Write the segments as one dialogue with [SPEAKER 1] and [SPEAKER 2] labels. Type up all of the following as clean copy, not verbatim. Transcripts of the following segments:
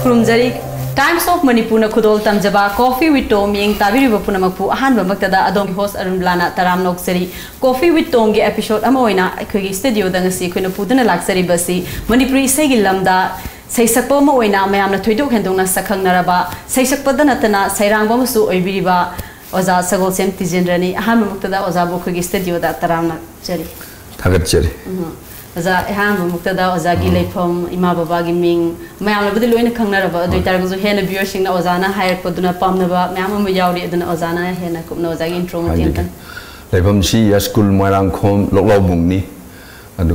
[SPEAKER 1] खुरुमजरी Times of Manipur Kudol Tamjaba Coffee with Tom Ying Tabiri Punamapu Han Maktada Adom host Arumblana Taram Noxeri Coffee with Tom episode Amoina Kugi Studio Dangasi Kuna Pudana Luxury Basi Manipuri Segi Lamda Saisakpo Moina Mayamna Twido Handona Sakang Naraba Saisakpadanatana Sairang Bomusu Ibiriba Oza Sagol Sem Tijendrani Han Maktada Ozabu Kugi Studio that Taramna Jerry
[SPEAKER 2] Tagat Jerry
[SPEAKER 1] Oza Ham Muktada Ozagi Lepom Ima Babagi Ming Mayam Budi Luina Kangaraba Dutargo Hena Bushing Ozana Hire Poduna Pamnaba Mamma Yaudi and Ozana Hena Kupno Zagi intro
[SPEAKER 2] Lepom she a school Marang Com Lobungni and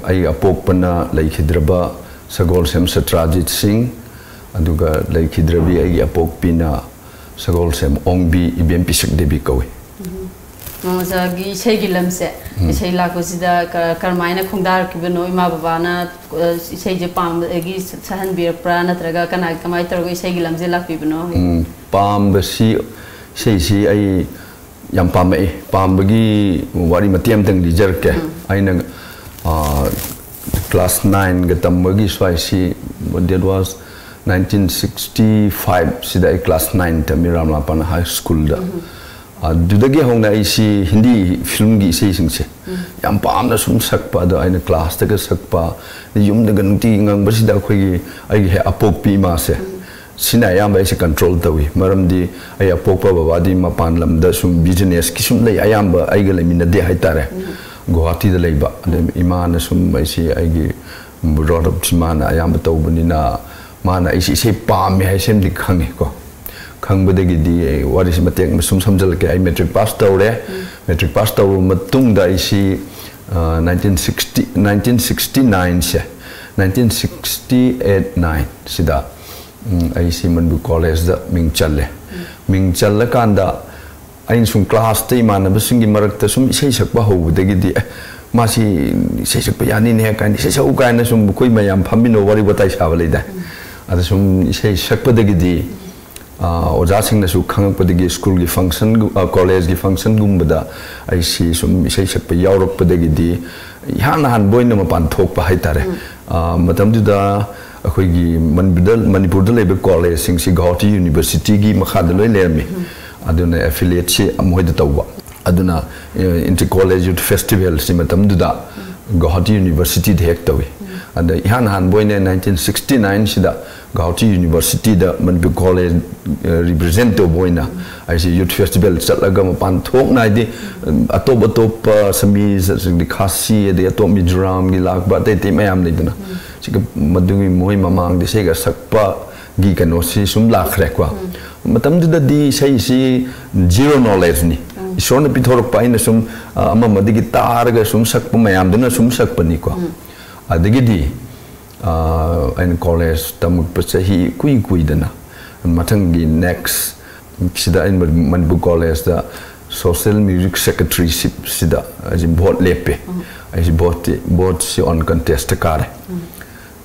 [SPEAKER 2] I apopana like Hidraba Sagol Sem Satrajit Singh and Duga like Hidrabi I apopina Sagol Sem Ongbi Ibn Pishak Debikowi.
[SPEAKER 1] Mazagi Segilamse, Sela Cosida, Carmina Kundar, Kibino, Ima Babana, Sejapam, Egis, Sahan Beer Prana, Traga, Kanakamaiter, Segilam Zilla Pibino.
[SPEAKER 2] Palm, the sea, say, see, I Yampame, Pambagi, Wari Matiam Tang Jerke, I know class 9, Gatamagi, so I see what that was 1965, see that class 9, Tamiram Lapan High School. Dudagi hongna isi Hindi film gi isi singse yam pam na sum sakpa da aina class ta ka sakpa yum da ganti ngang basi da khoi ai he apok pi ma se sina yam ba isi control tawi maram di ai apok pa baba di ma pan lam da sum business ki sum lai ayam ba ai ga lai min de hai tare Guwahati da lai ba ima na sum isi ai gi brought up chimana ayam ba taw bani na mana isi se pam me hai sem di khangi ko Kangbadagi, what is Matek Sum Samjalke, I metric passed over metric passed over Matunda isi 1969 1968-9 Sida I see Manbu College the Ming Challe Kanda I sum class Tayman Basingi Marakta sum Sesakbaho Degidi Masi Sesakayani Nekan Sesauka Sum Kuimayam Pamino what I Shavalida as some Sesakpa Degidi Oza sing na su khang padigi school gi function college gi function gumbada I see some isai sakpa yaurok padagi di han boy na mapan thok pa hai tare matam du da akhoi gi manipur da lebe college sing si Guwahati University gi makha da loi lermi aduna affiliate si amhoi da tawba aduna inter college youth festival si matam du da Guwahati University de hek tawi and han boy na 1969 sida Guwahati University da Manipur College representative boyna I see youth festival chatlaga mapan thok na di atop sami di khasi de atop Mizoram gi lakba te mayam leidna sika madungi moi mamang de sega sakpa gi kano si sum lakhre kwa matam da di sai si zero knowledge ni isona pithorok pa ina sum ama madigi targa sum sakpa mayam duna sum sakpa ni kwa adigi di in college tamuk pasahi kui dana matangi next sida in Manipur College da social music secretaryship sida as in board lepe as board si on contest kare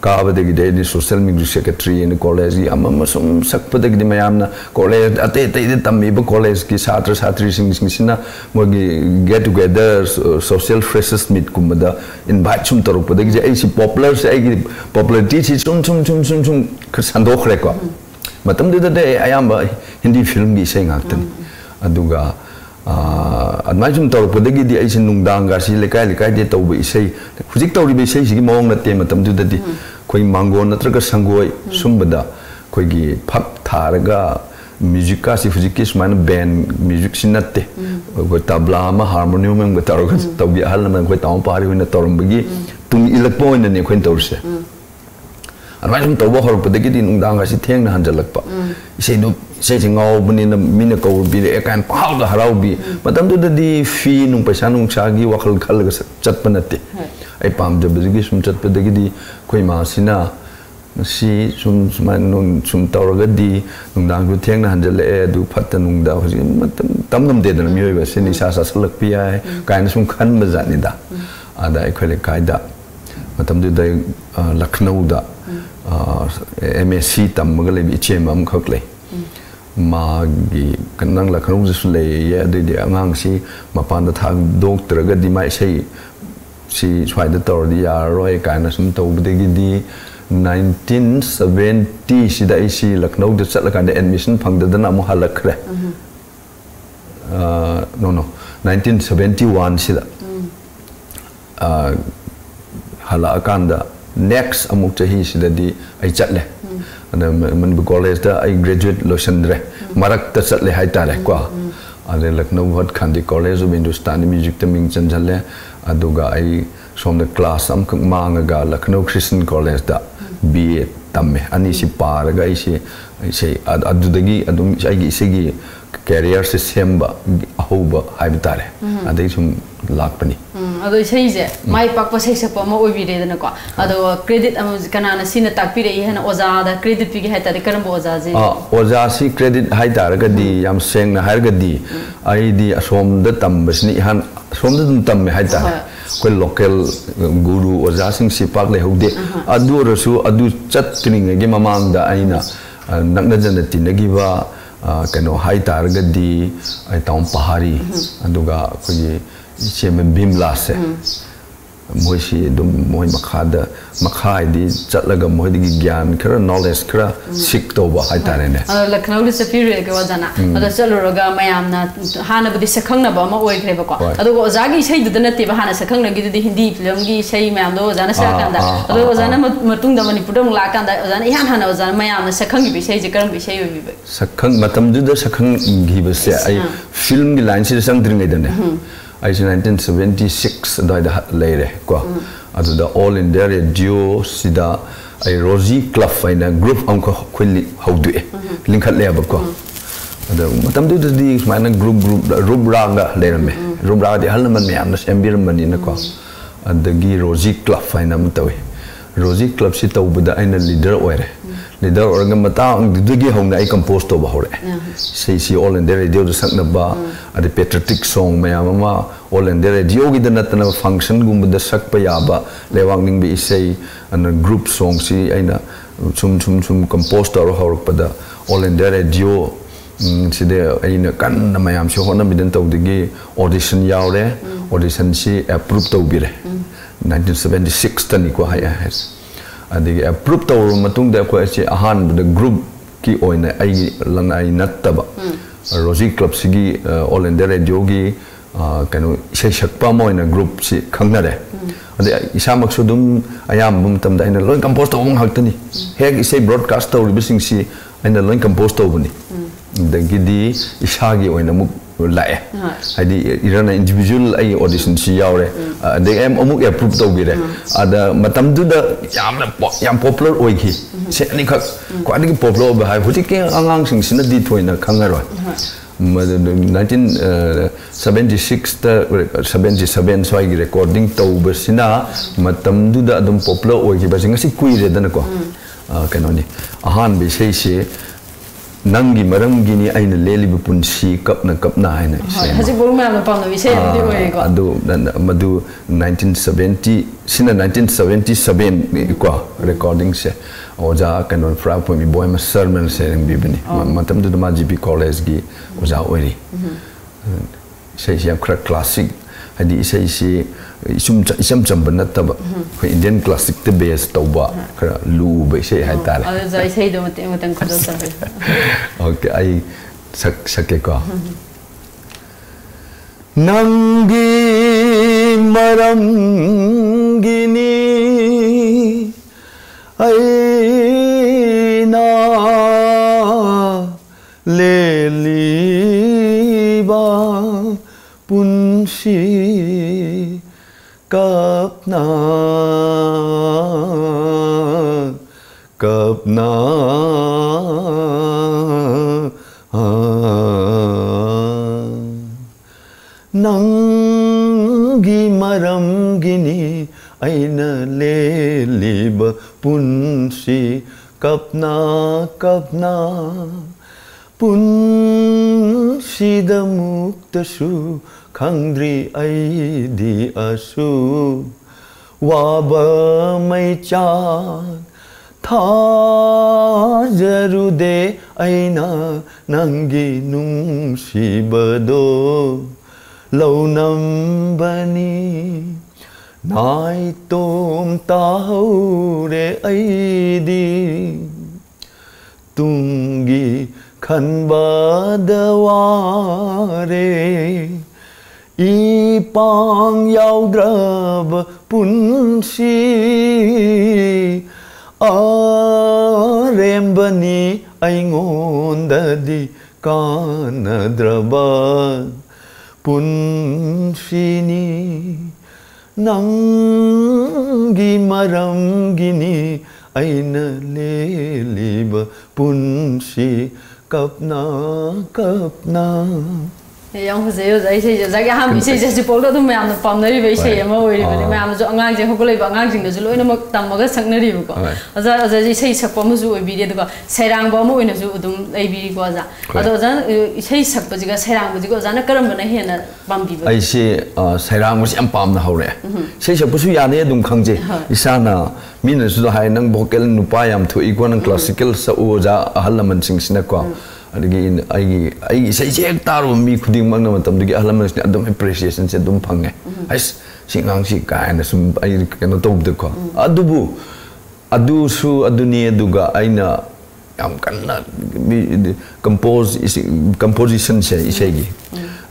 [SPEAKER 2] ka badagi de social music secretary in college gi amma sum sakpadagi de mayamna college ate de tammi ba college ki satri sing sina mogi get together social freshers meet kumada invite sum taruk padagi ai si popular se ai popularity si sum sandok re ko matam de ayamba Hindi film gi sei ngaktan aduga admajum taruk padagi di ai sin nungdang ga si lekai de tawbi sei hujik tawri be sei si mong na te matam du di koi mango natraga sangoi sumbada koi gi phak tharaga music ka si fujiki sman band music sinatte go tabla ma harmonium em go taroga tawbi hal na koi taw pari huna torum bagi tung ilak point ne koi torse anwajum tawba hor padagi di nungdang ga si theng na hanjalak pa sei no sei ngau buni na mina ko bi e kan pau da harau bi matam du di fi nung paisa nung chagi wakal khal ga chat panate ai pam de bigi sum chat padagi di koi ma sina si sum sum tawraga di nungdang du theng na hanjale du phatta nungda hoji tam de da mi ba sini sa salak pi ai kain sum khan ba jani da ada ai khole kaida matam du dai Lucknow da MSc tam magle bi chemam khakle magi kanang Lucknow ju le ya de angang si mapan da thang doctor ga di mai sei si swai da tor di ya roi kaina sum to de gi di 1970 sida isi Lucknow da chatla admission phangdadana amu halakre no 1971 sida hala kanda next amuk chahi sida di ai chatle ana Manipur college da ai graduate losandre marak ta chatle hai tare kwa ale Lucknow Wat Khandi College of Hindustani Music ta ming chanjale aduga ai somna class am khang mangaga Lucknow Christian College da BA tamme ani si paraga isi adudagi adum ai isigi career se semba ahoba haibitare adai sum lakpani
[SPEAKER 1] ado sei je mai pakpa sei sakpa ma oibire dana ko ado credit am kanana sina takpire i hena oza da credit pigi haita de karam oza je
[SPEAKER 2] oza si credit haita ga di yam seng na har ga di ai di asom da tambasni han som da tamme haita ko local guru oza sing si pak le hode adu rasu adu chat tring ge mamang da aina nakna jana tinagi ba kano haita ga di ai taum pahari aduga ko iche me bimla se moisi dum moi makhai di chatlaga moi di gyan khara knowledge khara sik to ba hai tare ne
[SPEAKER 1] Lucknow li superior ke wajana ado chaloraga mayam na hana budi sakhang na ba ma oi khre ba ko ado ozagi sei du na te ba hana sakhang na gi di hindi film gi sei mayam do ozana sa kan da ado ozana matung da Manipur dong la kan da ozana ihan hana ozana mayam na sakhang gi bi sei je karam bi sei oi bi
[SPEAKER 2] sakhang matam du da sakhang gi ba se ai film gi line si sang dring ai da ne I 1976 da later ko adu da all in there radio sida ai Rosie Club ina group am ko khuli haudu link hat le ba ko adu matam du di mana group rubraga lerame rubraga di halman me amna sembir mani na ko adagi Rosie Club ina mutawi Rosie Club si tawbada aina leader oire leader orga mata digi hongna ai compose to ba hore si all in there radio da sakna ba ade patriotic song mayama all in there radio gi da natna function gum da sakpa ya ba lewang ning bi sei an group song si aina chum compose to hor pada all in there radio si de aina kan na mayam si hona bidan to digi audition yaure audition si approve to bi re 1976 tani ko haya has adigi approve to matung da ko si ahan the group ki oina ai lang ai nattaba Rosie Club sigi all in there radio gi kanu sei sakpa moina group si khangnare ade isa maksudum ayam bum tam da ina loin compose to mong haktani heg isei broadcast to ribising si ina loin compose to buni dagi di isa gi oina muk lae hadi irana individual ai audition si yaure de em amuk approve to gire ada matam du da yam popular oi gi se ani khak ko ani popular ba hai huti ke angang sing sina di thoina khangaro 1976 ta 77 so ai recording to basina matam du da adum popular oi gi ba singa si kuire dana ko kanoni ahan bi sei se nangi marangi ni aina leli punsi kapna aina
[SPEAKER 1] haji boru ma na pamna visay adi oi ko
[SPEAKER 2] adu madu 1970 sina 1977 ko recording se oja kanon fra po mi boy ma sermon se bibini matam du ma GP college gi oja oi sei sia classic hadi sei si isam chambana taba ko Indian classic te base tawba kara lu be sei hai tare
[SPEAKER 1] zai sei do mate ko do
[SPEAKER 2] okay ai sak ko nangi marangini aina leliba punsi kapna nangi maramgini aina leliba punsi kapna punsida muktasu khangdri aidi asu waba mai chan tha jarude aina nangi nungsibado launam bani nai tom tau re aidi tungi khanbadaware ipang yaudra punsi arembani aingodadi kanadraba punsini nangi marangini aina leliba punsi kapna kapna
[SPEAKER 1] yang fazei ozai sei jagi ham sei jasi pol do me am pamnari be sei ama oi ri me am jo angang je hokole ba angang jing do loina mak tamaga sangnari ko aza aza ji sei sakpa mu ju oi bi de ko sairang ba mu oina ju udum ai bi ko aza ado aza sei sakpa jiga sairang bu jiga aza na karam bana hena pam bi ba
[SPEAKER 2] ai se sairang mu am pam na hore sei sakpa su ya ne dum khangje isana min su hai nang vocal nupa yam thu iko nang classical sa oja ahalaman sing sina ko adagi ai sei jek taru mi khuding mang na matam digi ahalaman sina adum appreciation se dum phange ais singang si ka na sum ai kana top de ko adubu adu su aduni aduga aina am kanna composition se isegi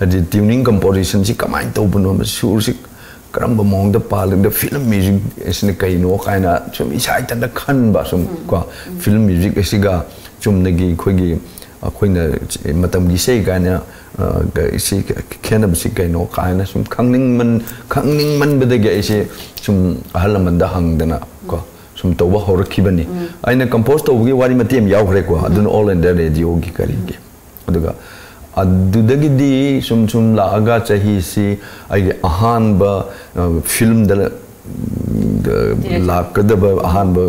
[SPEAKER 2] adi tuning composition si kamai to buno sur si karamba mong da paling da film music isne kai no kaina chum isai tan da khan ba sum ko film music isiga chum nagi khogi akoina matam gi sei kana si khenam si kai no kaina sum khangning man bedege isi sum ahalaman da hangdana ko sum to ba hor khibani aina compose to gi wari matem yaw khre ko adun all in the radio gi kari gi aduga adudagidi sum la aga chahi si ai ahan ba film da lakadaba ahan ba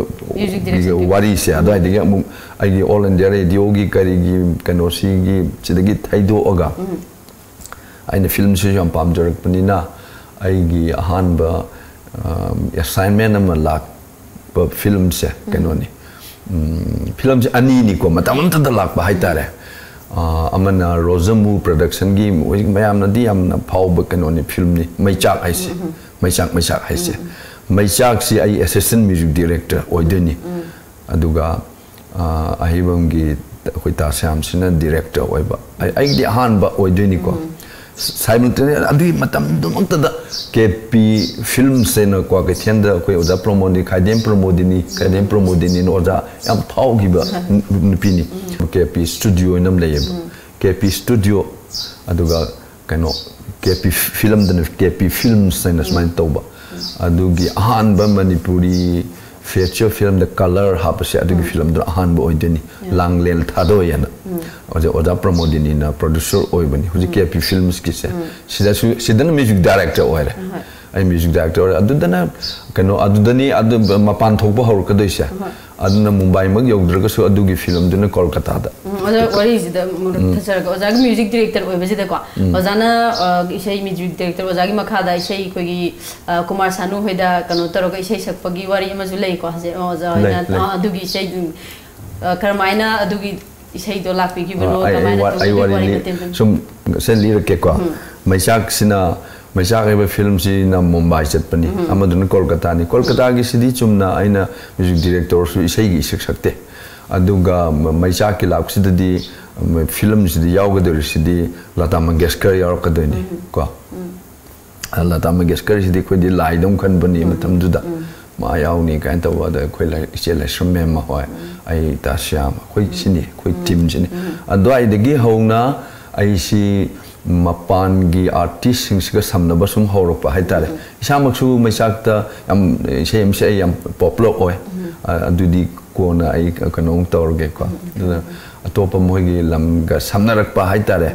[SPEAKER 2] wari se adai de mu ai all in the radio gi kari gi kanosi gi chidagi thaido oga aina film se jam pam jarak panina ai gi ahan ba assignment am lak ba film se kanoni film se ani ni ko matam ta da lak ba haitare amana Rosamu production gi mayam na di amna phau ba kanoni film ni maichak aise maichak aise maichak si ai assistant music director oideni aduga ahibam gi khoi ta sam sina director oiba ai di han ba oideni ko simultaneous adi matam dum ta da KP film se na ko ke thenda ko oda promote khaidem promodini no oda am phau gi ba nupini KP studio nam leyem KP studio aduga kano KP film dan KP films se na smain toba adugi ahan ba manipuri feature film the color hapase adugi film da ahan ba oideni langlel thado yana oda promodini na producer oibani huji KP films ki se sidan music director oire ai music director adudana kano adudani adu mapan thokba hor ka doisa aduna Mumbai mag yogdraga su adugi film duna Kolkata da
[SPEAKER 1] oda wari is the thachar oda music director oibaji da ko ozana isai music director oda gi makha da isai ko gi Kumar Sanu hoida kano taroga isai sakpagi wari amaju lei ko haje oza ina adugi isai karmaina adugi isai do lakpi gi bano kamaina
[SPEAKER 2] ai wari sum sen lir ke ko maisak sina maisak eba film si na Mumbai chat pani amadun Kolkata gi sidi chumna aina music director su isai gi sakte aduga maisak ki lak sidadi film sidi yawgadur sidi Lata Mangeshkar yarakadani ko Lata Mangeshkar sidi khoi di laidom khan bani matam juda ma yawni kan ta wada khoi la chela shme ma hoi ai ta syam khoi sini khoi team sini adwai degi hongna ai si mapan gi artist sing siga samna basum horok pa haitare isamaksu maisak ta am sem yam popular oi adudi ko na ai kanong torge ko atopa moigi lam ga samnarak pa haitare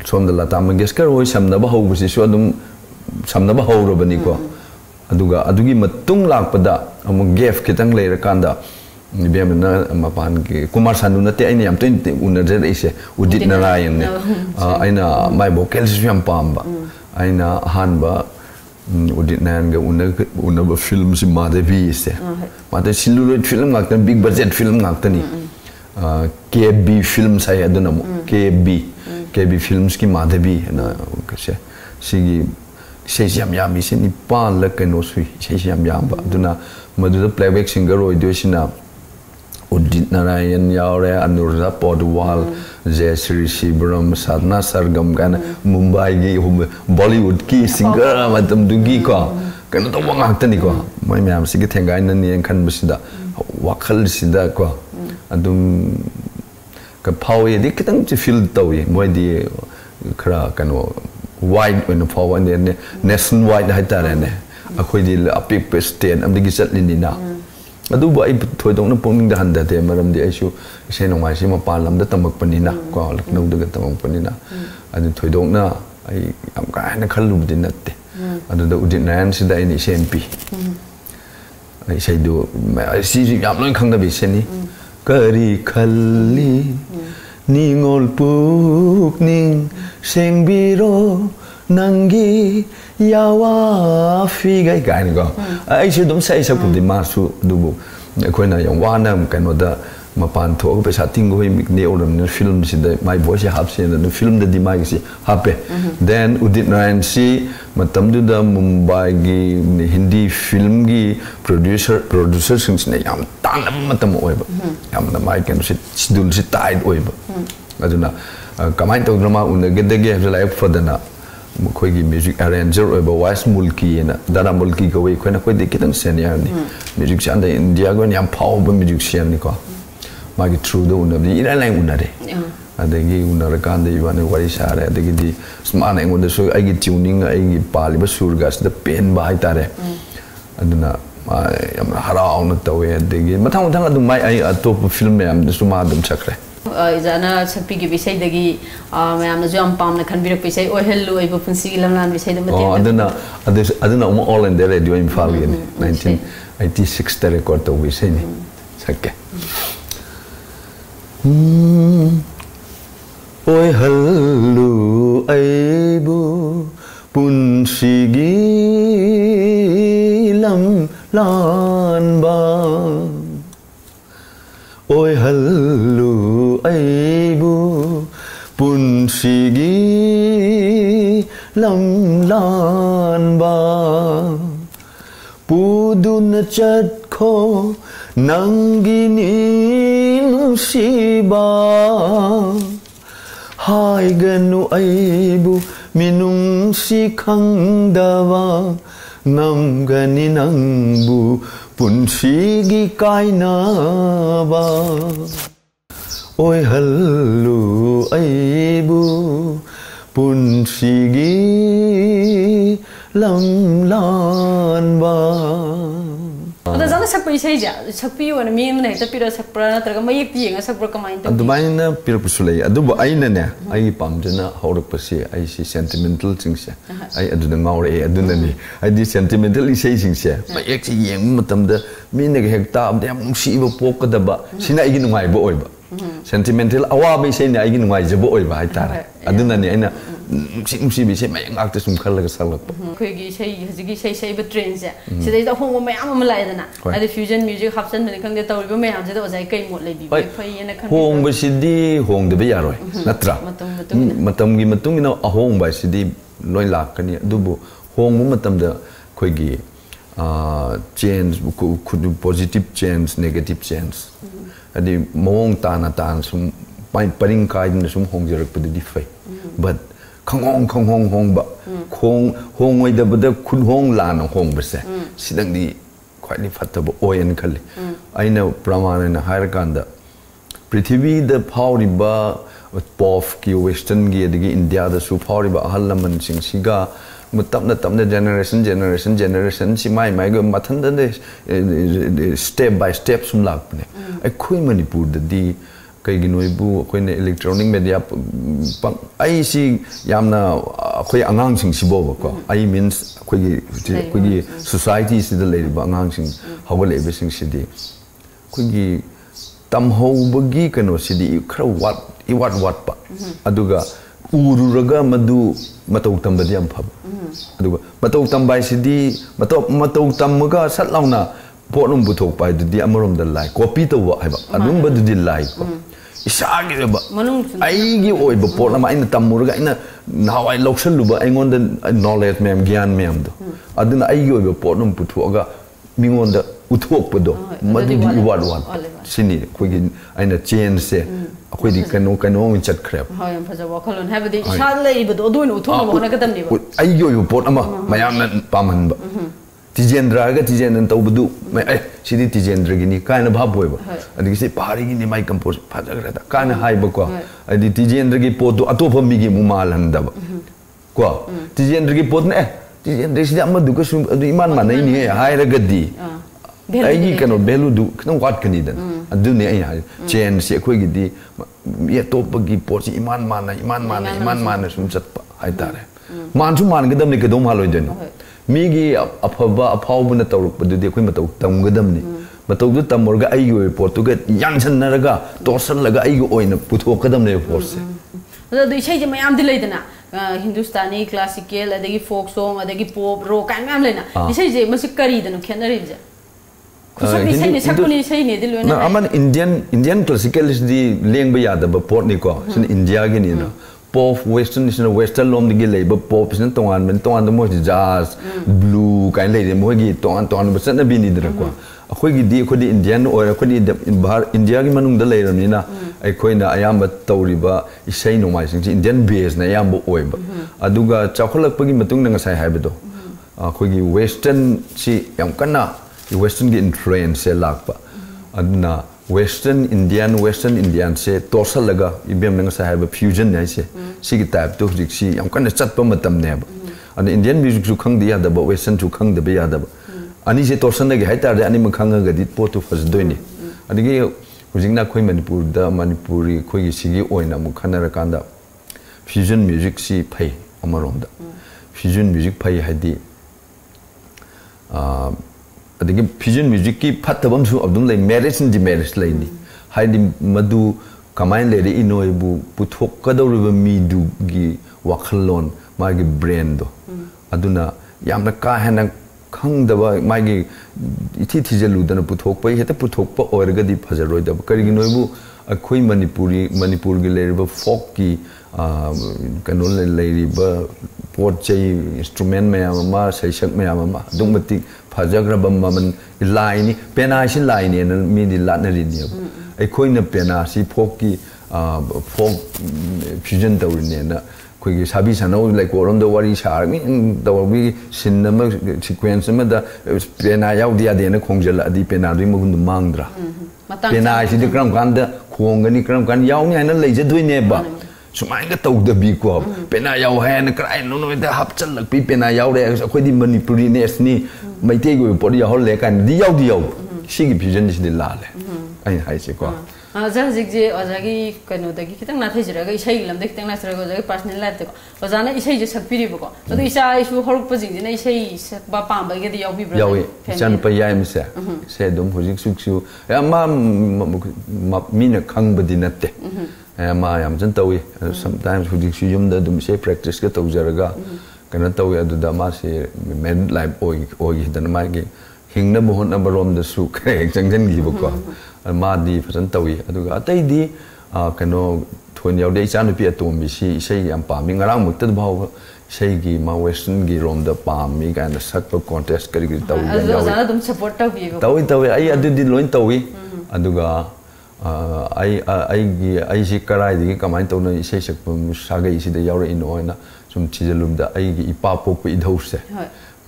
[SPEAKER 2] somda Lata Mangeshkar oi samna ba hobu si so adum samna ba horobani ko aduga adugi matung lakpada am gef kitang leira kanda Bemna mapan ki Kumar Sanu na te aina yam tin unajer ise Udit Narayan ne aina mai vocal yam pamba aina hanba Udit Narayan ga unaba film si Madhavi ise Madhavi celluloid film ngaktan big budget film ngaktani KB film saya aduna KB films ki Madhavi na kase sigi sei siam yam mi sin ni pan la keno sui sei siam yam ba aduna madu playback singer oi do sina Udit Narayan yaure Anuradha Podwal Jayashree Shibram Sadhana Sargam kana Mumbai gi Bollywood ki singer matam dugi ko kana to wang tani ko moi myam sig thengai nan ni khan bisida wakhal sida ko adum ka phawi dik kitang chi feel tawi moi di khara kano wide when for ne nation wide hai ta ne akhoi di apik state am digi chat ni na adu ba ai thoi dong na pongning da han da te maram di aisu se no mai si ma pa lam da tamak panina ko laknau da tamak panina adu thoi dong na ai am ka na khalu din natte adu da Udit Narayan si da ni SMP ai sai do si yam loi khang da bi se ni kari khalli ningol puk ning seng biro nangi yawa fi gai gai ni ko ai si dum sai sa pu di ma su du bu khoi na yang wa na kan no da ma pan tho ko sa ting hoi mik ne olam ne film si da my voice hap si na film da di mai si hape then Udit Narayan si matam du da Mumbai gi Hindi film gi producer sing ne yam tang matam oi ba yam na mai kan si dul si tied oi ba aduna kamai to drama un ge de ge like for the na khoi gi music arranger oi ba wise mulki na dara mulki ko we khoi na khoi de kitang senior ni music chan da India go yam pow ba music sian ni ko ma gi true do un di ira lai un de adagi un ra kan de iwan wari sa re adagi di sma na ngon de so ai gi tuning ai gi pali ba surgas da pen ba ai tare aduna yam harau na tawe adagi mathang mathang adu mai ai atop film yam de suma dum chakre
[SPEAKER 1] Izana sakpi gi bisai dagi mayam na jam pam na khan birak bisai oh hello ai bu punsi gi lamlan bisai da mate
[SPEAKER 2] aduna all in the radio in Fal 1986 ta record to bisai ni sakke oi hello ai bu punsi gi lamlan ba oi hello ai bu punsi gi lam lan ba pudun chat kho nangini nusiba hai ganu ai bu minung si khang dawa namgani nangbu punsi gi kaina ba oi hello ai bu punsi gi lam lan ba
[SPEAKER 1] ada zana sakpi sai ja sakpi wana mi na ta pira sakpra na traga mai pi nga sakpra kamai to
[SPEAKER 2] adumai na pira pusulai adu ba ai na ne ai pam jana horak pasi ai si sentimental thing se ai adu na ngaure adu na ni ai di sentimental isai thing se ba ek si yeng matam da mi na hek ta am yam si ba pok da ba sina ai gi ngai ba oi ba sentimental awa ba isai ni ai gi ngai je ba oi ba ai tar adu na ni ai na si bi se mai ngak ta sum khal ga salak
[SPEAKER 1] khoi gi sei hiji sei sei ba train se sidai da hong ma yam ma lai da na ai the fusion music hapsan da khang de taw ba ma yam je da ozai kai mot lai bi phai na khang
[SPEAKER 2] hong ba sidi hong de ba yaroi natra matam gi matung ina ahong ba sidi loi lak kani dubu hong mu matam da khoi gi change could positive change negative change adi mong ta na tan sum pai paring kai na sum hong jerak pa di fai but khong hong ba hong oi da ba khun hong la na hong ba se sidang di khwai ni fatta ba oyen khali aina pramana na hair kanda prithvi da phauri ba pof ki western gi adigi India da su phauri ba halaman sing siga tapna generation si mai go mathan da step by step sum lak ne ai khoi Manipur da di kai gi noi bu khoi ne electronic media ai si yamna khoi angang sing si bo ko ai means khoi gi society si da le ba angang sing how le be sing si di khoi gi tam ho ba gi kano si di khra wat pa aduga ururaga madu matau tamba di am phab aduga matau tambai si di matau tamga sat launa ponum buthok pai di amarom da lai copy to wa haiba adum ba di lai ko isaagi ba aigi oiba pot ama ina tamurga ina nawai loksaluba aingonda knowledge mem gyan mem do aduna aigi oiba pot num puthuaga mingonda uthokpado madu iwad wan sini kogi aina change se akoi di kano chat crab
[SPEAKER 1] ha yam phaja wakhalon habadi sha leibodo oduin uthona bona kadam ni ba
[SPEAKER 2] aigi oiba pot ama mayamna paman ba Tijendra ga tijendan tawbudu ai sidi tijendra gini kaina bhab hoiba adi se pahari gini mai compose phajagra da kana haiba ko adi tijendra gi pot atopa mi gi mumal handa ba ko tijendra gi pot ne tijendra sidi amma du ko sum adu iman manai ni haira gadi ai gi kano belu du kno wat kani dan adu ne ai chen se khoi gi di ye top gi pot si iman mana sum chat pa hai tare man su man gadam ni kedom haloi den Migi afaba afawbuna tawrukpadudi akhoi matau tamgadamni matau du tamorga aigi oi portuga yangchanaraga torsalaga aigi oina puthokadamne force
[SPEAKER 1] adu isai je mayam di leidana Hindustani classical adagi folk song adagi pop rock kan mayam leina isai je masi kari danu khenari je kusab isai ne sakuni isai ne di loina
[SPEAKER 2] aman Indian classical is di lengba yadaba port ni ko sin India gi ni na pop western is na western lom digi labor pop is na tongan da mo jazz blue kain le mo gi tongan ba sana bi ni dra ko akhoi gi di khodi Indian or khodi bahar India gi manung da le ram ni na ai khoi na ayam ba tawriba isai no mai sing Indian base na ayam bo oi ba aduga chakholak pa gi matung na ngasai hai ba do akhoi gi western si yam kana western gi influence se lak pa aduna Western Indian se torsal laga ibem nang sa have fusion nai se si type to dik si yam kan chat pa matam ne ba an Indian music su khang dia da ba western su khang da ba ya da ba ani se torsal nagi hai tar de ani ma khang ga dit po to fas doi ni ani ge hujingna khoi manipur da manipuri khoi gi sigi oina mu khanara kanda fusion music si phai amarom da fusion music phai hadi adigi fusion music ki phatabam su abdum lai marriage and demarriage lai ni haidi madu kamain le ri inoi bu puthok kadawriba mi du gi wakhalon magi brain do aduna yamna ka hena khangdaba magi ithi thijalu dana puthok pai heta puthok pa orga di phajaroi da kari gi noi bu akhoi manipur gi le folk ki kanol le ri ba pot chai instrument me ama saisak me ama dungmati phajagraba maman lai ni pena sin lai ni mi di latna ri ni ai khoi na pena si folk ki folk fusion tawri ne na khoi gi sabi sanau like orom the wari shar mi the we sin na sequence ma da pena yaw dia de na khongjala adi pena ri magun mangdra pena si de kram kan da khongani kram kan yaw ni na lei je doi ne ba sumai ga tau da bi ko pena yaw ha na krai no no da hap chal lak pi pena yaw re khoi di manipuri ne ni mai te go po di hol le kan di yaw si gi fusion is di la le ai hai se ko
[SPEAKER 1] aja jik je aja gi kano da gi kitang na thai jira ga isai lam da kitang na sra go ja personal life ko aja na isai je sakpiri ko adu isa isu horuk pa jing ne isai sak ba pam ba ge di yaw bi bro
[SPEAKER 2] yaw chan pa yai mi se dum hojik suk su ma mi na khang ba di natte ma yam jan tawi sometimes hojik su yum da dum se practice ga tau jaraga kana tawi adu da ma se men life oi dan ma ge hingna bo hon abarom da su kre jangjan gi bo ko ma di fasan tawi aduga atai di kano thon yaw de chan pi atom bi si sei yam pa mi ngarang muk ta baw sei gi ma western gi rom da pa mi ga na sak pa contest kari gi tawi
[SPEAKER 1] yaw aja dum support tawi
[SPEAKER 2] tawi ai adu di loin tawi aduga ai si karai di kamai to na sei sak pa sagai si da yaw in oina sum chijalum da ai gi ipa pok pi dhau se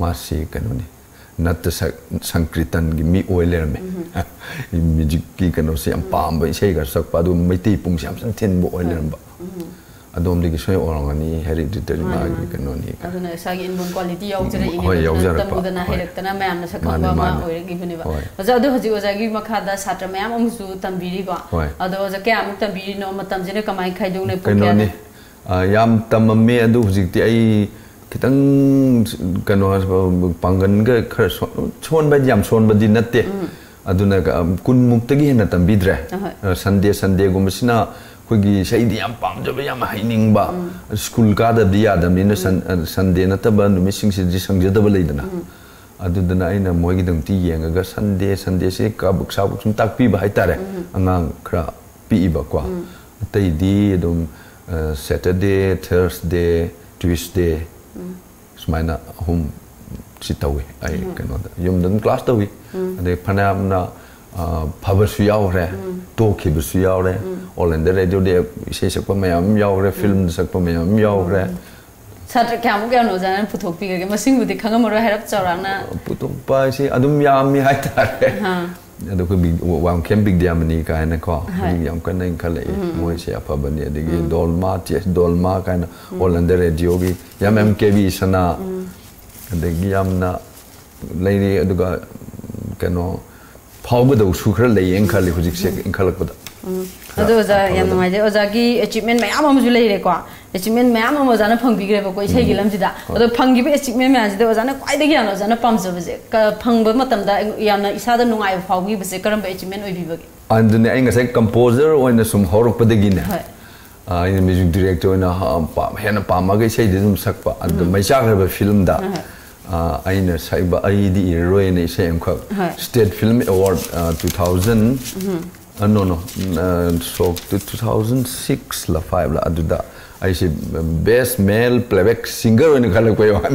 [SPEAKER 2] ma si kano ni natta sankritan gi mi oiler me music ki kano se am pam ba sei ga sak pa du mai ti pung sam san ten bo oiler ba adom de gi soi orang ani hereditary ma gi kano ni
[SPEAKER 1] aduna sa gi inbun quality yaw jara ini tamu da na herak tana mayam na sakam ba ma oire gi hune ba aja adu haji oja gi makha da satra mayam amsu tambiri ko adu oja ke am tambiri no matam jene kamai khai dong ne pukya
[SPEAKER 2] ni yam tamamme adu hujik ti ai kitang kano pangan ga khar chon ba jam chon ba din natte aduna kun muktagi na tambidre sunday gumasina khogi saidi yam pam jaba yam haining ba school ka da dia da min sunday na ta ba nu missing si sangja da ba leidana adudana aina moigi dang ti yenga ga sunday se ka buk sa buk sum tak pi ba haitare angang khra pi ba kwa tai di dum Saturday Thursday Tuesday smaina hum si tawi ai kano da yum dum class tawi ade phanam na phaba su yaw re to ki bu su yaw re all in the radio de se sak pa mayam yaw re film sak pa mayam yaw re
[SPEAKER 1] satra kya mu kya no janan puthok pi ge masing bu de khangam ro harap chawrang na
[SPEAKER 2] puthok pa si adum yam mi hai ta re ado ko big wang kem big dia mani ka na ko yam kan nai khale moi se apa bani de ge dolma ts dolma ka na all in the radio gi yam mkv sana de gi yam na lai ni adu ga kano phawba do su khara lai eng khali hujik se eng khalak ba
[SPEAKER 1] ado za yam ngai je oza gi achievement mayam am ju lai re ko achievement mayam am oza na phang bi gre ba ko isai gi lam ji da ado phang gi be achievement mayam ji de oza na kwai de gi yan oza na pam je ba je ka phang ba matam da yam na isa da nungai phau gi ba se karam ba achievement oi bi ba gi
[SPEAKER 2] and ne ai ngai composer oina sum horok pa de gi ne ai music director na pa hena pa ma ge sei de sum sak pa and mai cha ba film da aina saiba aidi heroine se emkha state film award 2000 no so 2006 la 5 la aduda I say best male playback singer in khalak pa yawan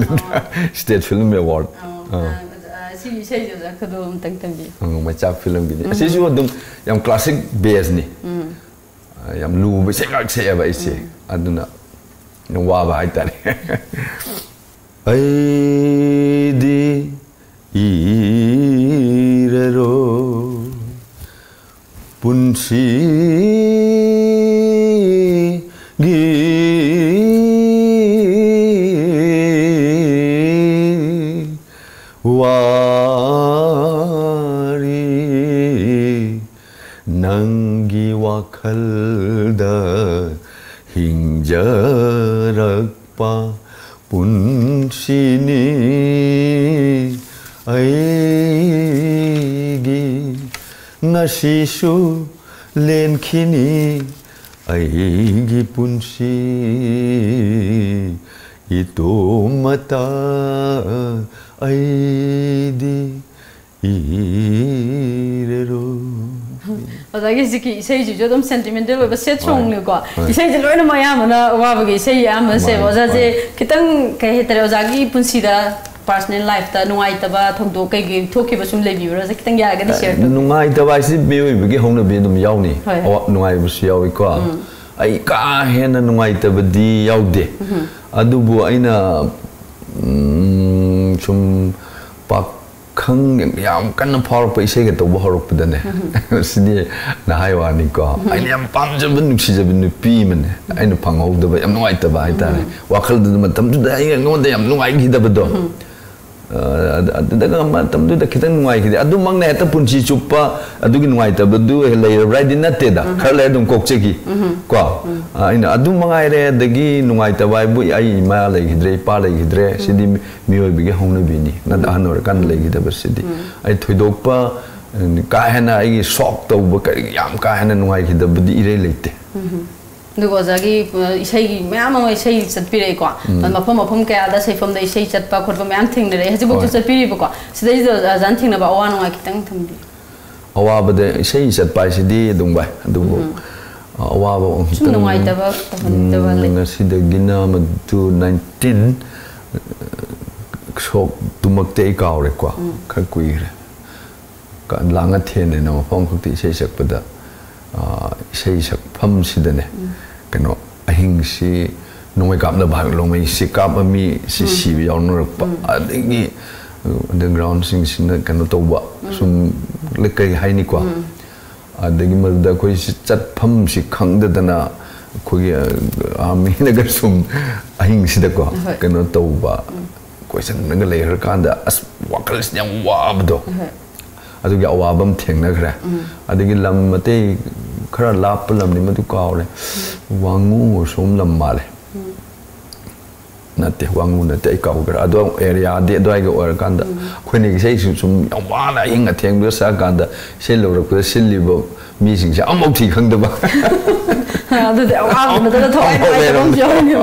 [SPEAKER 2] state film award
[SPEAKER 1] si sei jo ja khadum tang tang bi
[SPEAKER 2] ma cha film bi asi ju dum yam classic base ni yam lu ba se ka se ba ise aduna no wa ba ai tare ai di irero punsi gi wari nangi wakhalda hingjarakpa punsini aigi ngashisu lenkhini aigi punsi itomata aidi irero
[SPEAKER 1] Adagi siki isai ju jodom sentimental ba se chong le ko isai je loina mayam na wa ba gi isai am se oza je kitang kai hetere ozagi punsi da personal life ta nungai ta ba thongdo kai gi thoki ba sum le bi ro je kitang ya ga di share to
[SPEAKER 2] nungai ta ba si me wi gi hongna bi dum yaw ni nungai bu si yaw ko ai ka hena nungai ta ba di yaw de adubu aina sum pak khang yam kan phar pa isai ga to ba horok pa ne sidi na hai wa ni ko ai yam pam je bin si je bin pi man ai no phang hok da ba yam ngai ta ba ai ta wakhal da matam da ai ngon da yam ngai gi da ba do daga matam da kitang ngai gi adu mang na ta punchi chupa adu gi ngai ta ba du le right in na te da khar le dum kok che gi ko ai na adu mangai re da gi ngai ta ba bu ai ma le gi dre pa le gi dre sidi mi oi bi gi hong na bi ni na da nor kan le gi da ba sidi ai thoi dok pa ka hena ai shock to ba ka yam ka hena ngai gi da ba di re le te
[SPEAKER 1] du go zagi isai gi mayam ma isai chat pi re ko mafam mafam ka da sai fam da isai chat pa khot ba mayam thing re haji bok chat pi ri ko sidai do jan thing na ba awa no kitang tham bi
[SPEAKER 2] awa ba de isai chat pa sidi dung ba du awa ba
[SPEAKER 1] sum no ngai ta ba le
[SPEAKER 2] sida gina ma 19 shock tumak te kaw re ko kha kui re ka langa the ne no phong khok ti isai sak pa da sei sak pham sida ne kano ahing si noi kap na bhag long mai si kap mi si bi yaw nur pa adingi underground sing sin kano to ba sum le kai hai ni kwa adingi mal da koi si chat pham si khang da na khoi ami na gar sum ahing sida ko kano to ba koi san na le har kan da as wakal yang wa abdo adu ya awabam thengna khra adigi lam mate khara lap lam ni madu kaw le wangu som lam male na te wangu na te kaw gra adu area de do ai ga or kan da khoni gi sei sum yawa na ing atheng do sa kan da sei lo rak sil li bo mi sing sa amok thi khang da ba
[SPEAKER 1] adu de awab na da thoi ai rom jo ni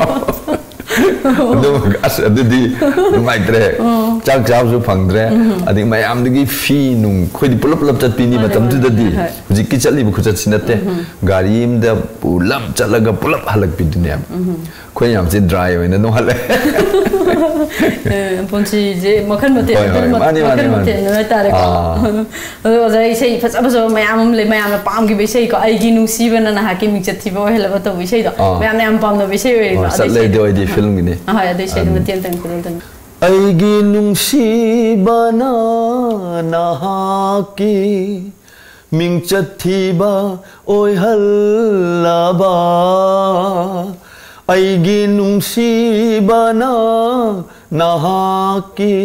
[SPEAKER 2] ꯑꯗꯨꯗꯤ ꯅꯨꯡꯉꯥꯏꯇ꯭ꯔꯦ ꯆꯥꯛ ꯆꯥꯕꯁꯨ ꯐꯪꯗ꯭ꯔꯦ ꯑꯗꯒꯤ ꯃꯌꯥꯝꯗꯒꯤ ꯐꯤ ꯅꯨꯡ ꯑꯩꯈꯣꯏꯗꯤ ꯄꯨꯂꯞ ꯄꯨꯂꯞ ꯆꯠꯄꯤꯅꯤ ꯃꯇꯝꯗꯨꯗꯗꯤ ꯍꯧꯖꯤꯛꯀꯤ ꯆꯠꯂꯤꯕ ꯈꯨꯆꯠꯁꯤ ꯅꯠꯇꯦ ꯒꯥꯔꯤ ꯑꯃꯗ ꯄꯨꯂꯞ ꯆꯠꯂꯒ ꯄꯨꯂꯞ ꯍꯜꯂꯛꯄꯤꯗꯨꯅꯦꯕ ꯑꯩꯈꯣꯏ ꯌꯥꯝꯁꯤ ꯗ꯭ꯔꯥꯏ ꯑꯣꯏꯅ ꯑꯗꯨꯝ ꯍꯜꯂꯦ
[SPEAKER 1] ꯄꯨꯟꯁꯤꯁꯦ ꯃꯈꯜ ꯃꯊꯦꯜ ꯍꯥꯏꯇꯥꯔꯦꯀꯣ ꯑꯗꯣ ꯑꯣꯖꯥ ꯏꯁꯩ ꯐꯖ ꯐꯖꯕ ꯃꯌꯥꯝ ꯑꯃ ꯂꯩ ꯃꯌꯥꯝꯅ ꯄꯥꯝꯈꯤꯕ ꯏꯁꯩꯀꯣ ꯑꯩꯒꯤ ꯅꯨꯡꯁꯤꯕꯅ ꯅꯍꯥꯛꯀꯤ ꯃꯤꯡꯆꯠ ꯊꯤꯕ ꯑꯣꯏꯍꯜꯂꯕ ꯇꯧꯕ ꯏꯁꯩꯗꯣ ꯃꯌꯥꯝꯅ ꯌꯥꯝ ꯄꯥꯝꯅꯕ ꯏꯁꯩ ꯑꯣꯏꯔꯤꯀꯣ
[SPEAKER 2] ꯆꯠꯂꯦꯗꯤ ꯑꯣꯏꯗꯤ ꯐꯤꯜꯝꯒꯤꯅꯤ
[SPEAKER 1] ꯍꯣꯏ ꯑꯗꯨ ꯏꯁꯩꯗꯣ ꯃꯇꯦꯛ ꯑꯃꯇꯪ ꯈꯨꯗꯣꯜꯇꯪ
[SPEAKER 2] ꯑꯩꯒꯤ ꯅꯨꯡꯁꯤꯕꯅ ꯅꯍꯥꯛꯀꯤ ꯃꯤꯡꯆꯠ ꯊꯤꯕ ꯑꯣꯏꯍꯜꯂꯕ ꯑꯩꯒꯤ ꯅꯨꯡꯁꯤꯕꯅ ꯅꯍꯥꯛꯀꯤ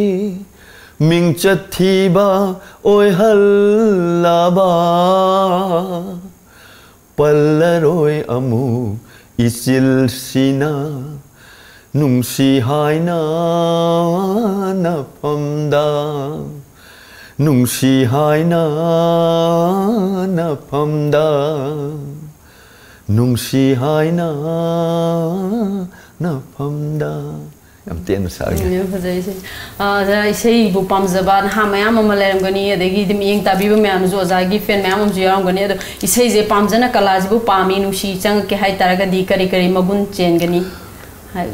[SPEAKER 2] ꯃꯤꯡꯆꯠ ꯊꯤꯕ ꯑꯣꯏꯍꯜꯂꯕ ꯄꯜꯂꯔꯣꯏ ꯑꯃꯨꯛ 이실시나 뭉시하이나 나밤다 뭉시하이나 나밤다 뭉시하이나 나밤다 ꯌꯥꯝ ꯇꯦꯟꯅ ꯁꯛꯑꯒꯦ
[SPEAKER 1] ꯌꯥꯝ ꯐꯖꯩ ꯑꯣꯖꯥ ꯏꯁꯩꯕꯨ ꯄꯥꯝꯖꯕ ꯅꯍꯥ ꯃꯌꯥꯝ ꯑꯃ ꯂꯩꯔꯝꯒꯅꯤ ꯑꯗꯒꯤ ꯃꯤꯠꯌꯦꯡ ꯇꯥꯕꯤꯕ ꯃꯌꯥꯝꯅꯁꯨ ꯑꯣꯖꯥꯒꯤ ꯐꯦꯟ ꯃꯌꯥꯝ ꯑꯃꯁꯨ ꯌꯥꯎꯔꯝꯒꯅꯤ ꯑꯗꯣ ꯏꯁꯩꯁꯦ ꯄꯥꯝꯖꯅ ꯀꯂꯥꯁꯤꯕꯨ ꯄꯥꯝꯃꯤ ꯅꯨꯡꯁꯤ ꯆꯪꯉꯛꯀꯦ ꯍꯥꯏꯇꯥꯔꯒꯗꯤ ꯀꯔꯤ ꯀꯔꯤ ꯃꯒꯨꯟ ꯆꯦꯟꯒꯅꯤ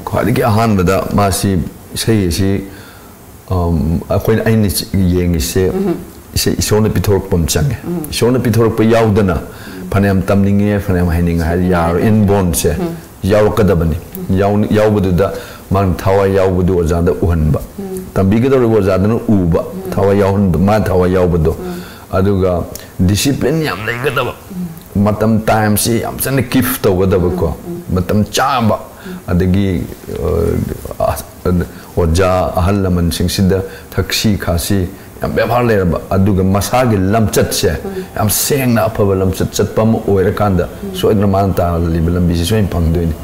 [SPEAKER 2] ꯈ꯭ꯋꯥꯏꯗꯒꯤ ꯑꯍꯥꯟꯕꯗ ꯃꯥꯁꯤ ꯏꯁꯩ ꯑꯁꯤ ꯑꯩꯅ ꯌꯦꯡꯉꯤꯁꯦ ꯏꯁꯩ ꯏꯁꯣꯔꯅ ꯄꯤꯊꯣꯔꯛꯄ ꯑꯃ ꯆꯪꯉꯦ ꯏꯁꯣꯔꯅ ꯄꯤꯊꯣꯔꯛꯄ ꯌꯥꯎꯗꯅ ꯐꯅꯌꯥꯝ ꯇꯝꯅꯤꯡꯉꯦ ꯐꯅꯌꯥꯝ ꯍꯩꯅꯤꯡꯉꯦ ꯍꯥꯏꯔ ꯌꯥꯔꯣꯏ ꯏꯟꯕꯣꯔꯟꯁꯦ ꯌꯥꯎꯔꯛꯀꯗꯕꯅꯤ ꯌꯥꯎꯕꯗꯨꯗ ꯃꯥꯅ ꯊꯋꯥꯏ ꯌꯥꯎꯕꯗꯨ ꯑꯣꯖꯥꯗ ꯎꯍꯟꯕ ꯇꯝꯕꯤꯒꯗꯧꯔꯤꯕ ꯑꯣꯖꯥꯗꯨꯅ ꯎꯕ ꯊꯋꯥꯏ ꯌꯥꯎꯍꯟꯕ ꯃꯥ ꯊꯋꯥꯏ ꯌꯥꯎꯕꯗꯣ ꯑꯗꯨꯒ ꯗꯤꯁꯤꯄ꯭ꯂꯤꯟ ꯌꯥꯝ ꯂꯩꯒꯗꯕ ꯃꯇꯝ ꯇꯥꯏꯝꯁꯤ ꯌꯥꯝ ꯆꯟꯅ ꯀꯤꯞ ꯇꯧꯒꯗꯕꯀꯣ ꯃꯇꯝ ꯆꯥꯕ ꯑꯗꯒꯤ ꯑꯣꯖꯥ ꯑꯍꯜ ꯂꯃꯟꯁꯤꯡꯁꯤꯗ ꯊꯛꯁꯤ ꯈꯥꯁꯤ ꯌꯥꯝ ꯕꯦꯕꯥꯔ ꯂꯩꯔꯕ ꯑꯗꯨꯒ ꯃꯁꯥꯒꯤ ꯂꯝꯆꯠꯁꯦ ꯌꯥꯝ ꯁꯦꯡꯅ ꯑꯐꯕ ꯂꯝꯆꯠ ꯆꯠꯄ ꯑꯃ ꯑꯣꯏꯔꯀꯥꯟꯗ ꯁꯣꯏꯗꯅ ꯃꯥꯅ ꯇꯥꯜꯂꯤꯕ ꯂꯝꯕꯤꯁꯤ ꯁꯣꯏꯅ ꯐꯪꯗꯣꯏꯅꯤ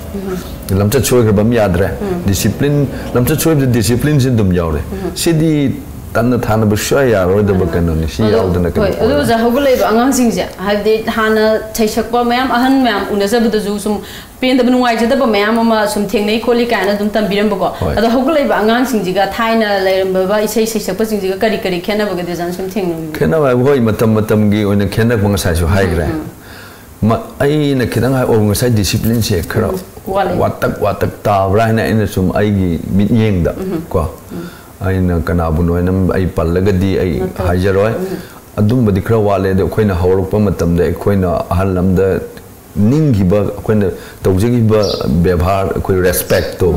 [SPEAKER 2] ꯂꯝꯆꯠ ꯁꯣꯏꯈ꯭ꯔꯕ ꯑꯃ ꯌꯥꯗ꯭ꯔꯦ ꯗꯤꯁꯤꯄ꯭ꯂꯤꯟ ꯂꯝꯆꯠ ꯁꯣꯏꯕꯗ ꯗꯤꯁꯤꯄ꯭ꯂꯤꯟꯁꯤ ꯑꯗꯨꯝ ꯌꯥꯎꯔꯦ ꯁꯤꯗꯤ ꯇꯟꯅ ꯊꯥꯅꯕ ꯁꯨꯡꯌꯥ ꯌꯥꯔꯣꯏꯗꯕ ꯀꯩꯅꯣꯅꯤ ꯁꯤ ꯌꯥꯎꯗꯅ
[SPEAKER 1] ꯀꯩꯅꯣ ꯑꯗꯣ ꯑꯣꯖꯥ ꯍꯧꯒꯠꯂꯛꯏꯕ ꯑꯉꯥꯡꯁꯤꯡꯁꯦ ꯍꯥꯏꯕꯗꯤ ꯍꯥꯟꯅ ꯁꯩꯁꯛꯄ ꯃꯌꯥꯝ ꯑꯍꯟ ꯃꯌꯥꯝ ꯎꯅꯖꯕꯗꯁꯨ ꯁꯨꯝ ꯄꯦꯟꯗꯕ ꯅꯨꯡꯉꯥꯏꯖꯗꯕ ꯃꯌꯥꯝ ꯑꯃ ꯁꯨꯝ ꯊꯦꯡꯅꯩ ꯈꯣꯠꯂꯤ ꯀꯥꯏꯅ ꯑꯗꯨꯝ ꯇꯝꯕꯤꯔꯝꯕꯀꯣ ꯑꯗꯣ ꯍꯧꯒꯠꯂꯛꯏꯕ ꯑꯉꯥꯡꯁꯤꯡꯁꯤꯒ ꯊꯥꯏꯅ ꯂꯩꯔꯝꯕ ꯏꯁꯩ ꯁꯩꯁꯛꯄꯁꯤꯡꯁꯤga ꯀꯔꯤ ꯀꯔꯤ ꯈꯦꯠꯅꯕꯒꯗꯤ ꯑꯣꯖꯥꯅ ꯁꯨꯝ ꯊꯦꯡꯅꯕꯤꯕ ꯈꯦꯠꯅꯕ
[SPEAKER 2] ꯍꯥꯏꯕ ꯍꯣꯏ ꯃꯇꯝ ꯃꯇꯝꯒꯤ ꯑꯣꯏꯅ ꯈꯦꯠꯅꯕ ꯉꯁꯥꯏꯁꯨ ꯍꯥꯏꯈ꯭ꯔꯦ ꯑꯩꯅ ꯈꯤꯇꯪ ꯍꯥꯏꯔꯛꯑꯣ ꯉꯁꯥꯏ ꯗꯤꯁꯤꯄ꯭ꯂꯤꯟꯁꯦ ꯈꯔ ꯋꯥꯇꯛ ꯇꯥꯕ꯭ꯔꯥ ꯍꯥꯏꯅ ꯑꯩꯅ ꯁꯨꯝ ꯑꯩꯒꯤ ꯃꯤꯠꯌꯦꯡꯗ ꯀꯣ ꯑꯩꯅ ꯀꯅꯥꯕꯨꯅꯣ ꯍꯥꯏꯅ ꯑꯩ ꯄꯜꯂꯒꯗꯤ ꯑꯩ ꯍꯥꯏꯖꯔꯣꯏ ꯑꯗꯨꯝꯕꯗꯤ ꯈꯔ ꯋꯥꯠꯂꯦ ꯑꯗꯣ ꯑꯩꯈꯣꯏꯅ ꯍꯧꯔꯛꯄ ꯃꯇꯝꯗ ꯑꯩꯈꯣꯏꯅ ꯑꯍꯜ ꯑꯃꯗ ꯅꯤꯡꯈꯤꯕ ꯑꯩꯈꯣꯏꯅ ꯇꯧꯖꯈꯤꯕ ꯕꯦꯕꯥꯔ ꯑꯩꯈꯣই ꯔꯦꯁꯄꯦꯛꯇꯣ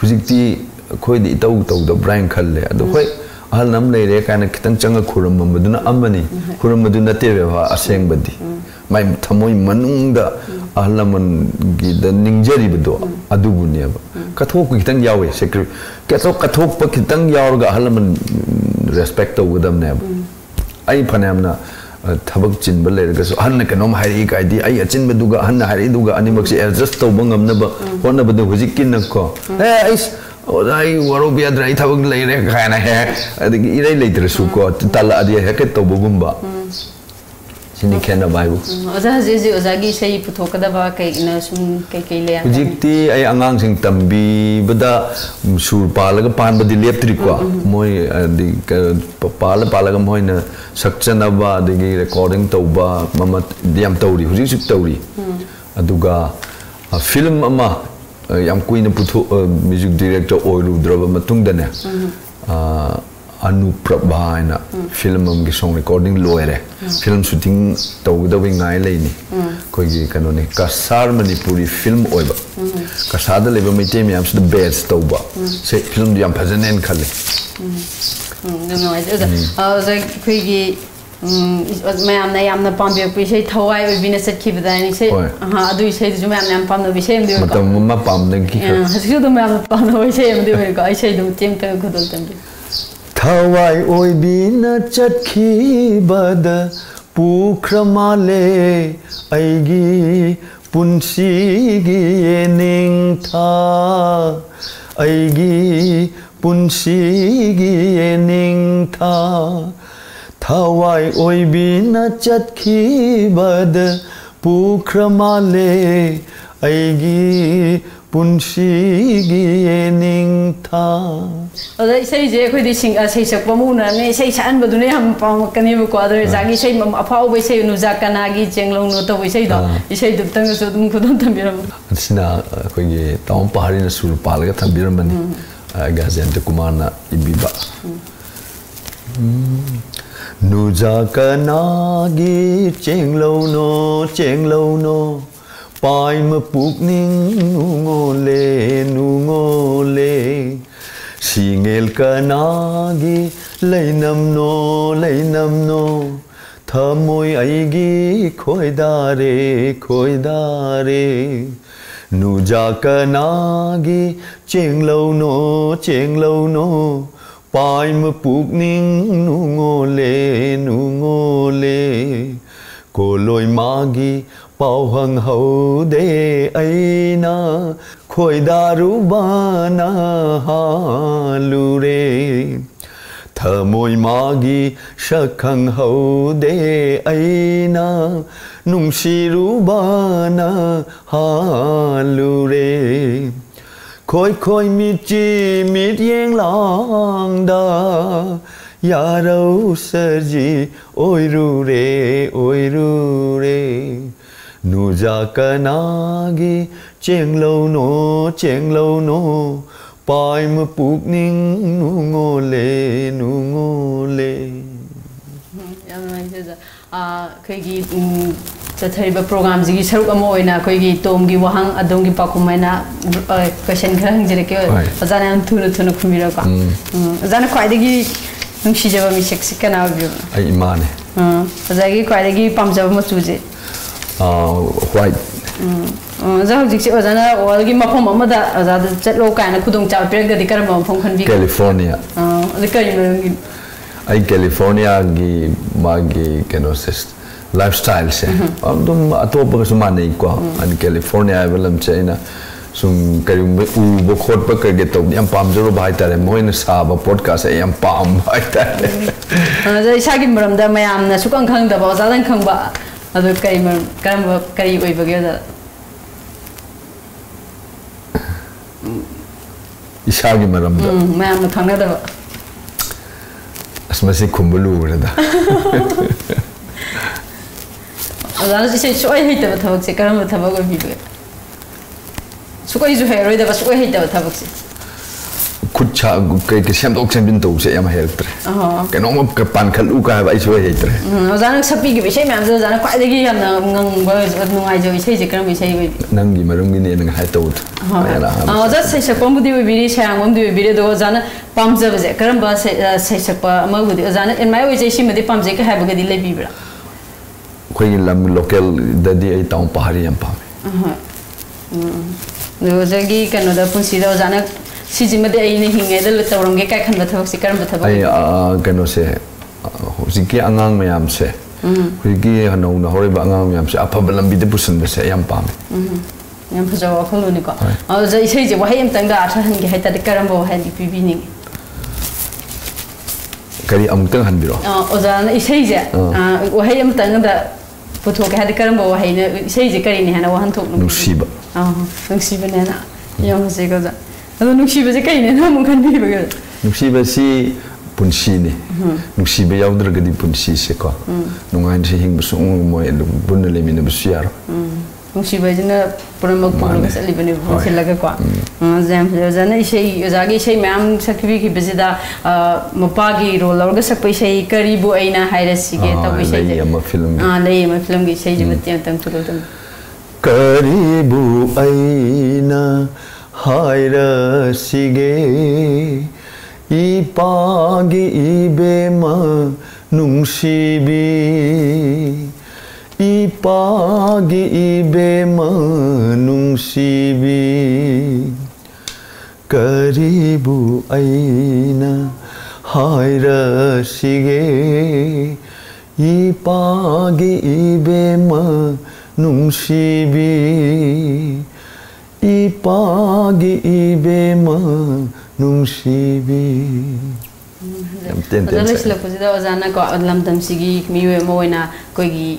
[SPEAKER 2] ꯍꯧꯖꯤꯛꯇꯤ ꯑꯩꯈꯣꯏꯗꯤ ꯏꯇꯧ ꯇꯧꯗꯕ꯭ꯔꯥ ꯍꯥꯏꯅ ꯈꯜꯂꯦ ꯑꯗꯣ ꯍꯣꯏ ahal nam leire kaina kitang changa khuram maduna amani khuram maduna tebe ba aseng mai thamoi manungda ahal naman gi da ningjari bdo adubu ne ba kathok kitang yawe secret kathok pa kitang yaw ga ahal naman respect to gudam ne ba ai phanamna thabak chin ba leire ga so han na kanom hari ka di ai achin ba duga han na hari duga animak se adjust to bangam na ba hona ba du hujikin na ko ai Odai waro biya drai thabak leire kana he adigi irai leitre su ko tala adi heket to bugumba sini khena baibu
[SPEAKER 1] oza ji oza gi sei puthokada ba kai na sum kai le
[SPEAKER 2] hujikti ai angang sing tambi bada sur palaga pan badi leptri ko moi adi palaga moi na sakchana ba adigi recording to ba mama diam tawri hujik suk tawri aduga film ama yam kuina putho music director oiludraba matungdane Anuprabha na film am gi song recording loire film shooting tawdawi ngai leini koi gi kanone kasar manipuri film oiba kasada leba meite myam su the best tawba se film yam phajanen khale
[SPEAKER 1] no I koi gi ma'am ने यामना पाम्बे पिसे थवाई बिना सखिब दानी से हां अदु से जो ma'am ने पाम्नो विषय में दियो
[SPEAKER 2] मतलब मम्मा पाम्ने की
[SPEAKER 1] हसियो तो मैम पाम्नो विषय में दियो का ऐसे दम टीम का खुदल तंगे
[SPEAKER 2] थवाई ओय बिना चखिबद पुख्रमाले ऐगी पुन्सीगी निंगथा ऐगी पुन्सीगी निंगथा Thawai oi bina chatkhi bad pukramale aigi punshigi ningtha
[SPEAKER 1] ada isai je khoi di sing a sei sak pamu na ne sei chan ba dune ham pa kani bu ko ada jagi sei mam afau be sei nu ja kana gi chenglong no to sei do isai du tang so dum khudam tambiram
[SPEAKER 2] asina khoi gi taum pahari na sul pal ga tambiram mani gazente kumana ibiba nu ja kana gi chenglong no pai ma puk ning nu ngole singel kanagi leinam no thamoi aigi khoi dare nu ja kanagi chenglo no pai ma puk ning nu ngole ko loi magi pau hang hau de aina khoi daru bana halure thamoi magi shakhang hau de aina nungsiru bana halure khoi mit yeng lang da yarau sarji oi ru re nu ja kanagi chenglo no pai ma puk ning nu ngole
[SPEAKER 1] yam nai se khoi gi chathariba program ji gi saruk amo oina khoi gi tom gi wahang adom gi pakumaina question khang jere ke azana an thunu khumira ka azana khwai de gi nungsi jaba mi seksi kana bi
[SPEAKER 2] ai imane
[SPEAKER 1] azagi khwai de gi pam jaba ma chuje
[SPEAKER 2] white
[SPEAKER 1] za hojik se azana wal gi mafam amada azada chatlo kana khudong cha per ga dikar mafam khan bi
[SPEAKER 2] California
[SPEAKER 1] likai gi
[SPEAKER 2] ai California gi magi kenosis lifestyle se dum atopa ka sumane ko an California velam chaina sum karim u bo khot pa ka ge to yam pam jaro bai tare moina sa ba podcast yam pam bai tare
[SPEAKER 1] za isa gi maram da mayam na sukang khang da ba za dan khang ba adu kai mar karam ba kai oi ba ge da
[SPEAKER 2] isa gi maram da
[SPEAKER 1] mayam na khang na da
[SPEAKER 2] asmasi kumbulu da
[SPEAKER 1] azana ji sei soi hei ta thabak se karam thabak oi bi ba sukoi ju heroi da ba sukoi hei ta thabak se
[SPEAKER 2] kucha kai ke sem dok sem bin to se yam heltre ke no mo ke pan khalu ka ba isoi heltre
[SPEAKER 1] azana sapi gi sei mam za azana kwai de gi yam na ngang ba nungai jo sei je karam sei bai
[SPEAKER 2] nang gi marum gi ne nang hai to
[SPEAKER 1] za sei sa pom budi oi bi ri sang om di oi bi re do azana pam za ba je karam ba sei sa pa ma budi azana en mai oi je si me de pam je ka ha ba ga di le bi bra
[SPEAKER 2] khoi lam local da di ai taung pahari yam pa
[SPEAKER 1] no jagi kano da punsi da azana si ji me de ai ne hinge da le tawrong ge kai khan ba thabak si karam ba thabak
[SPEAKER 2] ai kano se hojiki angang mayam se hojiki hano na hore ba angang mayam se apa balam bi de pusun ba se yam pa
[SPEAKER 1] yam phaja wa kholo ni ko za isei je wa hayam tang da atha han ge hai ta de karam ba ha di pi bi ni
[SPEAKER 2] kari amtang han biro
[SPEAKER 1] ozana isei je wa hayam tang da puthok ha de karam ba wa hai na isei je kari ni hana wa han thok
[SPEAKER 2] nusiba
[SPEAKER 1] nusiba ne na yam se ko za ado nusiba je kai ne na mun kan bi ba ga
[SPEAKER 2] nusiba si punsi ni nusiba yaudra ga di punsi se ko nungai se hing bu sung mo bun le min bu siar
[SPEAKER 1] nusiba je na puram ko lo se libane bu se laga ko zam zana isei zagi isei mam sakbi ki bizida mapa gi role orga sakpai sei kari bu aina haira sige to bi sei
[SPEAKER 2] lei ma film
[SPEAKER 1] gi sei je matiam tang ko dum
[SPEAKER 2] kari bu aina haira sige ipagi ibema nungsibi ipagi ibema nungsibi karibu aina haira sige ipagi ibema nungsibi ipagi ibema nungsibi
[SPEAKER 1] Adalai sila ko sida ozana ko lam tam sigi miwe moina ko gi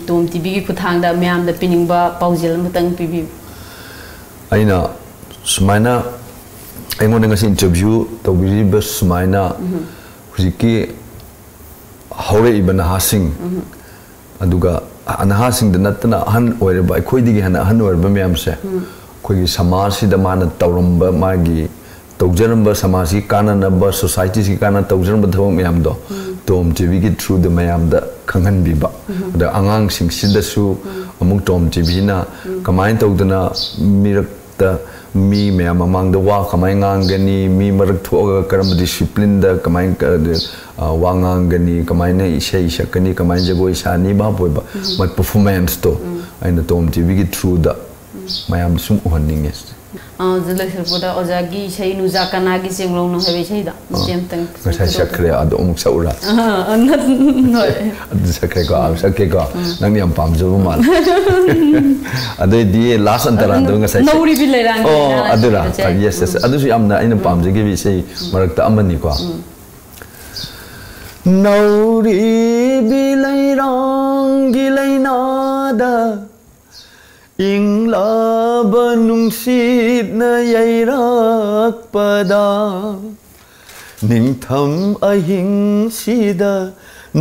[SPEAKER 1] tom tv gi kuthang da myam da pining ba paujil mutang pibi
[SPEAKER 2] aina sumaina aingona ngasi interview tawbiri bas sumaina hujiki haure ibana hasing aduga anaha sing da natna han oirba khoi digi han han oirba myam se khoi gi samaj si da mana tawramba magi tawjaramba samaj si kana na ba society si kana tawjaramba thong myam do tom tv gi through the myam da khanghan bi ba da angang sing si da su amuk tom tv na kamai tawdana mirak da mi myam amang da wa kamai ngang gani mi marak thoga karam discipline da kamai wangang gani kamai na isai shakani kamai jagoi sani ba boy ba mat performance to aina tom tv gi through da mayam sum uhning es
[SPEAKER 1] zela sirpoda ozagi sei nuza kana gi singlong no habe sei da jem tang
[SPEAKER 2] sai shakre ado umuk saura
[SPEAKER 1] anat no
[SPEAKER 2] ad sakre ko am sakre ko nang yam pam jo mal ade di last antara do nga sai
[SPEAKER 1] no ri bi le rang
[SPEAKER 2] oh adura yes yes adu su am na ina pam je gi sei marak ta amani ko Nauri bilai rangi lainada Ingla banung sit na yairak pada Ning tham ahing sida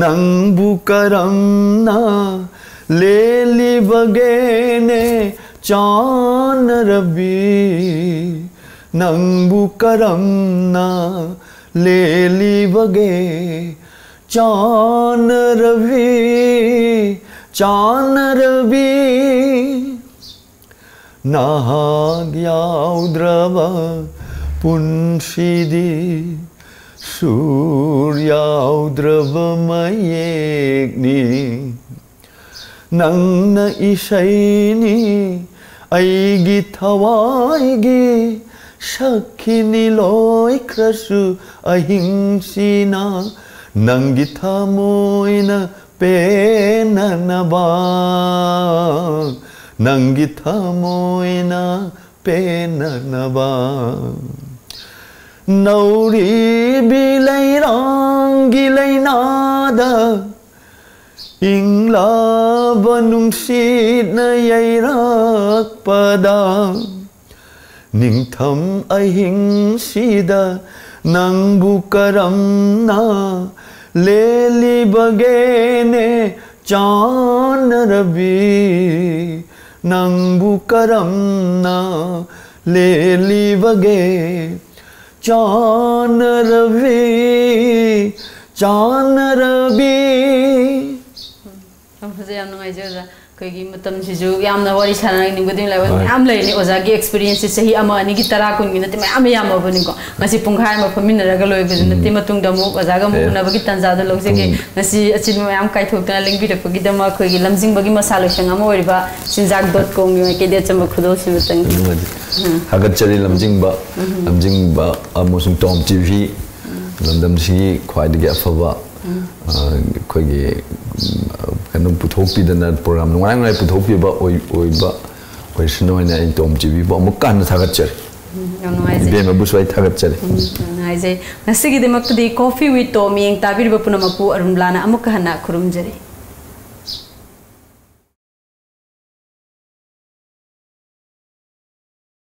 [SPEAKER 2] nang bukaram na Leli bagene chan rabi Nang bukaram na Leli bage Chan ravi Nahag yaudrava punshidi Suryaudrava mayekni Nang na isaini Aigi thawaigi Shakhini loi krasu ahingsina Nangi thamoina pena naba Nangi thamoina pena naba Nauri bilai rangi lainada Ingla banung sit na yairak pada Ning tham ahing sida nang bukaram na Leli bagene chan rabi Nang bukaram na Leli bage chan rabi
[SPEAKER 1] Am ngai jo koigi matam siju yamna wari sana ni budin la am lai ni oza gi experience sahi ama ani gi tara kun ni te am yam abani ko ngasi punghai ma phamin ra ga loi bujin te matung da mu oza ga mu na bagi tanja da log se gi ngasi achin ma am kai thok na lingbi da pagi da ma koigi lamjing bagi masalo shanga ma wari ba sinjak.com gi ke de cham khudo si matang
[SPEAKER 2] hagat chari lamjing ba amosung tom tv lamdam si khwai de afawa koigi kanum puthokpi dana program ngai ngai puthokpi ba oi sinoi na tom tv ba mukan thagat char be ma buswai thagat char
[SPEAKER 1] ngai je nasigi de mak di coffee with tommy eng tabir ba punamapu arumlana amuk hana khurum jare